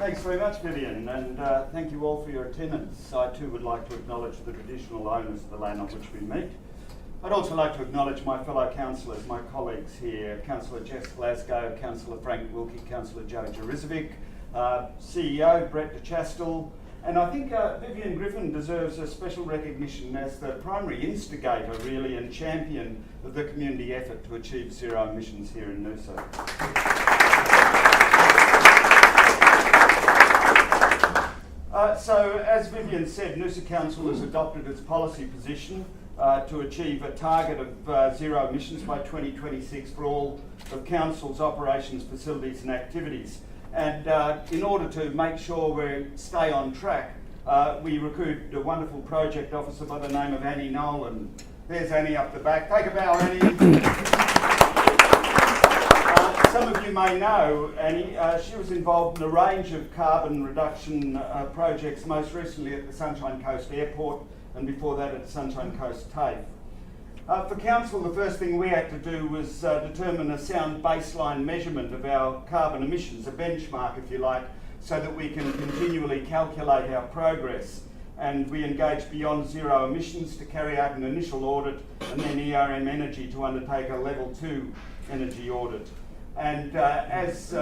Thanks very much, Vivian, and thank you all for your attendance. I too would like to acknowledge the traditional owners of the land on which we meet. I'd also like to acknowledge my fellow councillors, my colleagues here, Councillor Jess Glasgow, Councillor Frank Wilkie, Councillor Joe Jurizovic, CEO Brett de Chastel, and I think Vivian Griffin deserves a special recognition as the primary instigator, really, and champion of the community effort to achieve zero emissions here in Noosa. So, as Vivian said, Noosa Council has adopted its policy position to achieve a target of zero emissions by 2026 for all of Council's operations, facilities and activities. And in order to make sure we stay on track, we recruited a wonderful project officer by the name of Annie Nolan. There's Annie up the back. Take a bow, Annie. Some of you may know Annie. She was involved in a range of carbon reduction projects, most recently at the Sunshine Coast Airport and before that at the Sunshine Coast TAFE. For Council, the first thing we had to do was determine a sound baseline measurement of our carbon emissions, a benchmark if you like, so that we can continually calculate our progress. And we engaged Beyond Zero Emissions to carry out an initial audit and then ERM Energy to undertake a level 2 energy audit. And as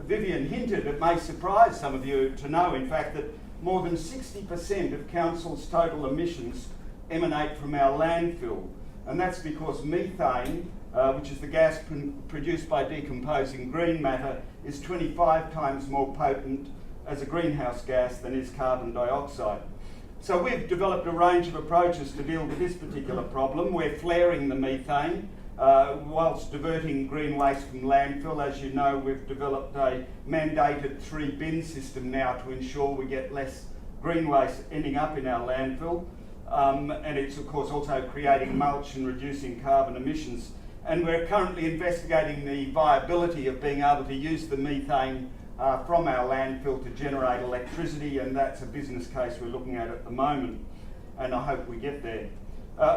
Vivian hinted, it may surprise some of you to know, in fact, that more than 60% of Council's total emissions emanate from our landfill. And that's because methane, which is the gas produced by decomposing green matter, is 25 times more potent as a greenhouse gas than is carbon dioxide. So we've developed a range of approaches to deal with this particular problem. We're flaring the methane whilst diverting green waste from landfill. As you know, we've developed a mandated 3-bin system now to ensure we get less green waste ending up in our landfill. And it's of course also creating mulch and reducing carbon emissions. And we're currently investigating the viability of being able to use the methane from our landfill to generate electricity, and that's a business case we're looking at the moment, and I hope we get there.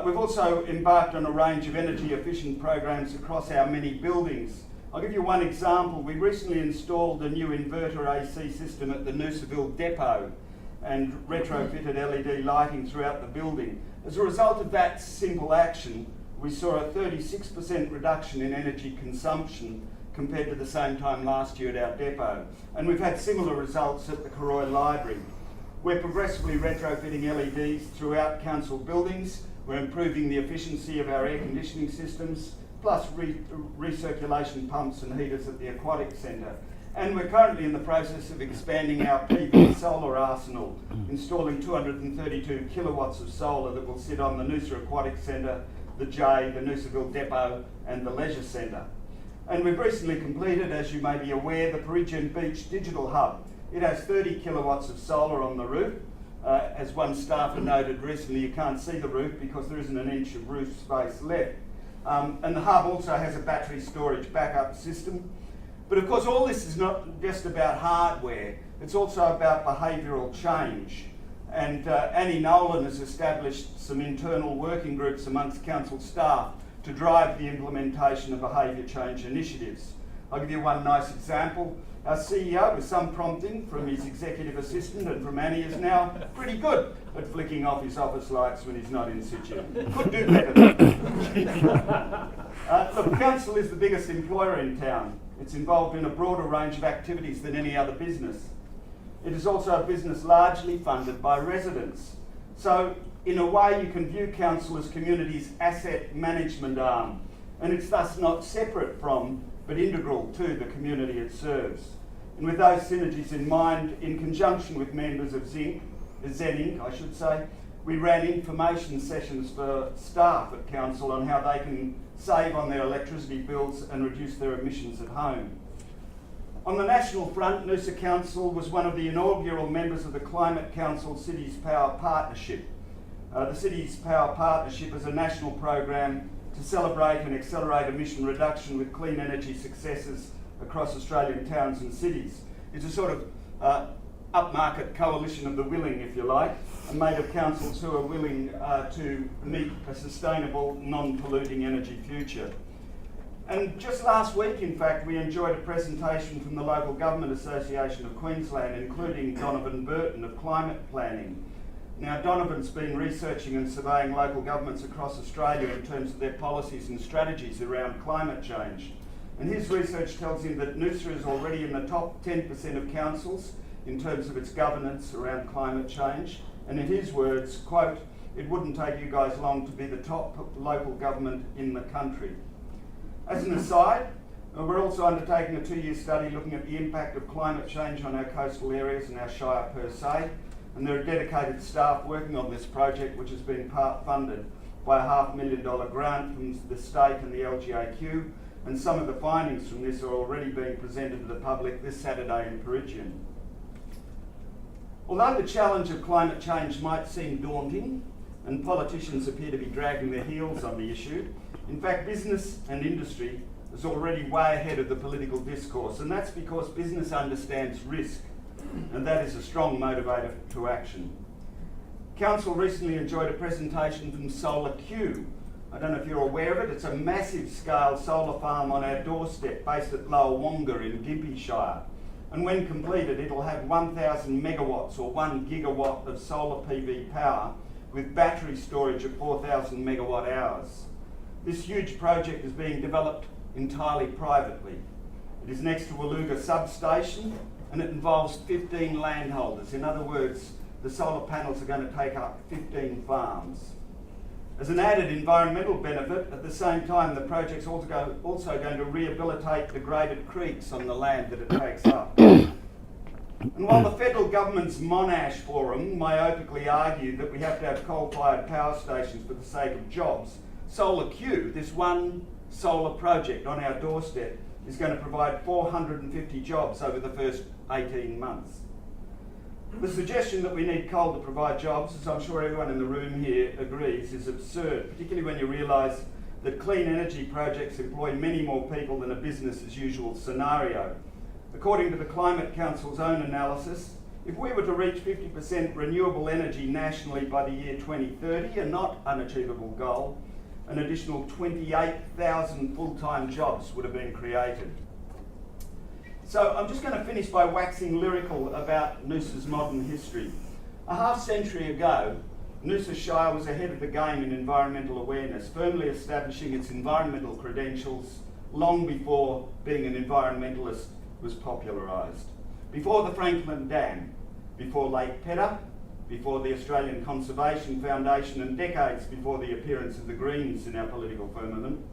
We've also embarked on a range of energy efficient programs across our many buildings. I'll give you one example. We recently installed a new inverter AC system at the Noosaville depot and retrofitted LED lighting throughout the building. As a result of that simple action, we saw a 36% reduction in energy consumption compared to the same time last year at our depot. And we've had similar results at the Koroy Library. We're progressively retrofitting LEDs throughout council buildings. We're improving the efficiency of our air conditioning systems, plus recirculation pumps and heaters at the Aquatic Centre. And we're currently in the process of expanding our PV solar arsenal, installing 232 kilowatts of solar that will sit on the Noosa Aquatic Centre, the J, the Noosaville Depot and the Leisure Centre. And we've recently completed, as you may be aware, the Peregian Beach Digital Hub. It has 30 kilowatts of solar on the roof. As one staffer noted recently, you can't see the roof because there isn't an inch of roof space left. And the hub also has a battery storage backup system. But of course, all this is not just about hardware, it's also about behavioural change. And Annie Nolan has established some internal working groups amongst council staff to drive the implementation of behaviour change initiatives. I'll give you one nice example. Our CEO, with some prompting from his executive assistant and from Annie, is now pretty good at flicking off his office lights when he's not in situ. Could do better though. Look, council is the biggest employer in town. It's involved in a broader range of activities than any other business. It is also a business largely funded by residents. So, in a way, you can view council as community's asset management arm, and it's thus not separate from, but integral to the community it serves. And with those synergies in mind, in conjunction with members of Zen Inc., I should say, we ran information sessions for staff at council on how they can save on their electricity bills and reduce their emissions at home. On the national front, Noosa Council was one of the inaugural members of the Climate Council Cities Power Partnership. The Cities Power Partnership is a national program to celebrate and accelerate emission reduction with clean energy successes across Australian towns and cities. It's a sort of upmarket coalition of the willing, if you like, and made of councils who are willing to meet a sustainable, non-polluting energy future. And just last week, in fact, we enjoyed a presentation from the Local Government Association of Queensland, including Donovan Burton of Climate Planning. Now, Donovan's been researching and surveying local governments across Australia in terms of their policies and strategies around climate change. And his research tells him that Noosa is already in the top 10% of councils in terms of its governance around climate change. And in his words, quote, "It wouldn't take you guys long to be the top local government in the country." As an aside, we're also undertaking a 2-year study looking at the impact of climate change on our coastal areas and our shire per se. And there are dedicated staff working on this project, which has been part funded by a $500,000 grant from the state and the LGAQ. And some of the findings from this are already being presented to the public this Saturday in Peregian. Although the challenge of climate change might seem daunting, and politicians appear to be dragging their heels on the issue, in fact, business and industry is already way ahead of the political discourse, and that's because business understands risk, and that is a strong motivator to action. Council recently enjoyed a presentation from Solar Q. I don't know if you're aware of it. It's a massive scale solar farm on our doorstep based at Lower Wonga in Gympie Shire. And when completed, it'll have 1,000 megawatts or 1 gigawatt of solar PV power with battery storage of 4,000 megawatt hours. This huge project is being developed entirely privately. It is next to Waluga substation and it involves 15 landholders. In other words, the solar panels are going to take up 15 farms. As an added environmental benefit, at the same time, the project's also going to rehabilitate degraded creeks on the land that it takes up. And while the federal government's Monash Forum myopically argued that we have to have coal-fired power stations for the sake of jobs, Solar Q, this one solar project on our doorstep, is going to provide 450 jobs over the first 18 months. The suggestion that we need coal to provide jobs, as I'm sure everyone in the room here agrees, is absurd, particularly when you realise that clean energy projects employ many more people than a business as usual scenario. According to the Climate Council's own analysis, if we were to reach 50% renewable energy nationally by the year 2030, a not unachievable goal, an additional 28,000 full-time jobs would have been created. So I'm just going to finish by waxing lyrical about Noosa's modern history. A half-century ago, Noosa Shire was ahead of the game in environmental awareness, firmly establishing its environmental credentials long before being an environmentalist was popularised. Before the Franklin Dam, before Lake Pedder, before the Australian Conservation Foundation, and decades before the appearance of the Greens in our political firmament,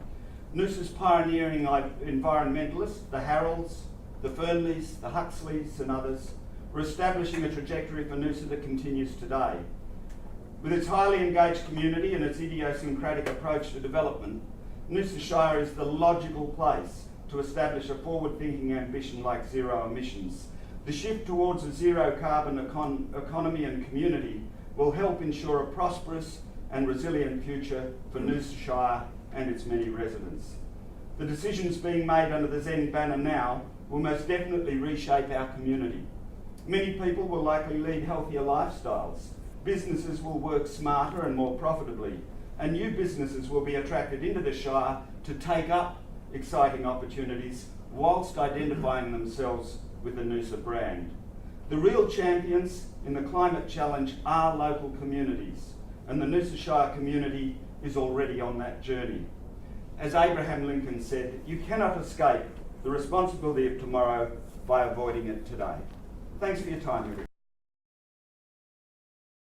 Noosa's pioneering environmentalists, the Harolds, the Fernleys, the Huxleys and others, were establishing a trajectory for Noosa that continues today. With its highly engaged community and its idiosyncratic approach to development, Noosa Shire is the logical place to establish a forward-thinking ambition like zero emissions. The shift towards a zero carbon economy and community will help ensure a prosperous and resilient future for Noosa Shire and its many residents. The decisions being made under the Zen banner now will most definitely reshape our community. Many people will likely lead healthier lifestyles. Businesses will work smarter and more profitably, and new businesses will be attracted into the Shire to take up exciting opportunities whilst identifying themselves with the Noosa brand. The real champions in the climate challenge are local communities, and the Noosa Shire community is already on that journey. As Abraham Lincoln said, you cannot escape the responsibility of tomorrow by avoiding it today. Thanks for your time, everybody.